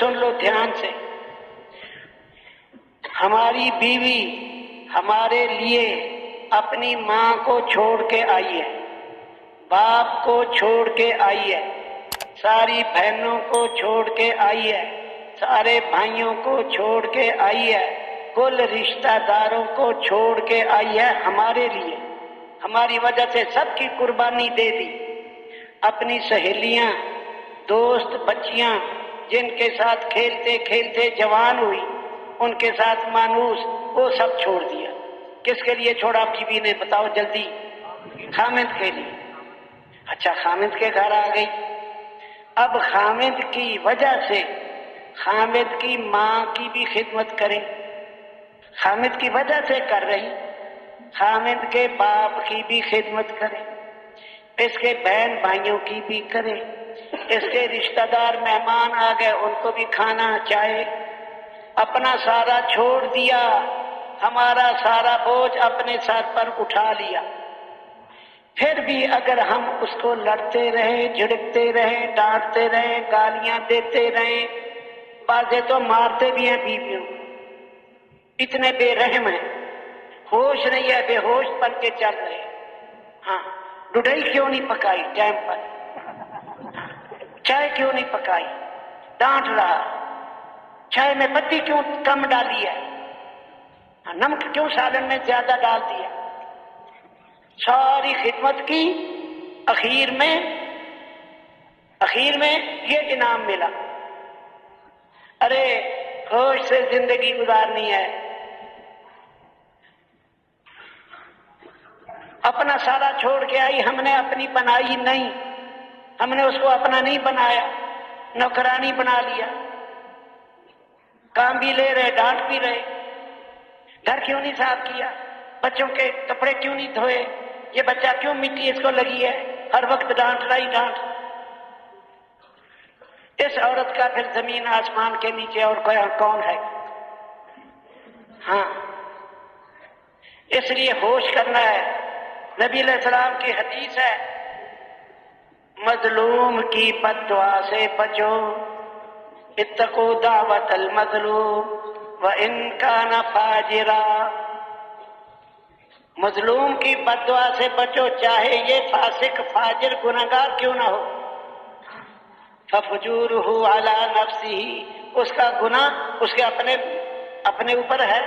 سن لو، دھیان سے۔ ہماری بیوی ہمارے لیے اپنی ماں کو چھوڑ کے آئی ہے، باپ کو چھوڑ کے آئی ہے، ساری بہنوں کو چھوڑ کے آئی ہے، سارے بھائیوں کو چھوڑ کے آئی ہے، کل رشتہ داروں کو چھوڑ کے آئی ہے ہمارے لیے۔ ہماری وجہ سے سب کی قربانی دے دی۔ اپنی سہیلیاں، دوست، بچیاں جن کے ساتھ کھیلتے کھیلتے جوان ہوئی، ان کے ساتھ مانوس، وہ سب چھوڑ دیا۔ کس کے لیے چھوڑا بیوی نے؟ بتاؤ جلدی۔ خامد کے لیے۔ اچھا، خامد کے گھر آ گئی۔ اب خامد کی وجہ سے خامد کی ماں کی بھی خدمت کرے، خامد کی وجہ سے کر رہی، خامد کے باپ کی بھی خدمت کرے، اس کے بہن بھائیوں کی بھی کرے، اس کے رشتہ دار مہمان آ گئے ان کو بھی کھانا چاہے۔ اپنا سارا چھوڑ دیا، ہمارا سارا بوجھ اپنے سر پر اٹھا لیا۔ پھر بھی اگر ہم اس کو لڑتے رہے، جھڑکتے رہے، ڈانٹتے رہے، گالیاں دیتے رہے، بعضے تو مارتے بھی ہیں بیویوں، اتنے بے رحم ہیں، ہوش نہیں ہے، بے ہوش بن کے چل رہے۔ ہاں، ڈوڈئی کیوں نہیں پکائی ٹائم پر، چائے کیوں نہیں پکائی، ڈانٹ رہا، چائے میں پتی کیوں کم ڈالی ہے، نمک کیوں سالن میں زیادہ ڈال دیا۔ ساری خدمت کی، اخیر میں یہ انعام ملا۔ ارے ہوش سے زندگی گزارنی ہے، اپنا سارا چھوڑ کے آئی، ہم نے اپنی بنائی نہیں، ہم نے اس کو اپنا نہیں بنایا، نوکرانی بنا لیا، کام بھی لے رہے، ڈانٹ بھی رہے، گھر کیوں نہیں صاف کیا، بچوں کے کپڑے کیوں نہیں دھوئے، یہ بچہ کیوں مٹی اس کو لگی ہے، ہر وقت ڈانٹ رہی ڈانٹ۔ اس عورت کا پھر زمین آسمان کے نیچے اور کون ہے؟ ہاں، اس لیے ہوش کرنا ہے۔ نبی علیہ السلام کی حدیث ہے، مظلوم کی بد دعا سے بچو، اتقوا دعوت المظلوم وان کان فاجرا۔ مظلوم کی بد دعا سے بچو، چاہے یہ فاسق فاجر گنہگار کیوں نہ ہو۔ ففجورہ علی نفسہ، اس کا گناہ اس کے اپنے اوپر ہے،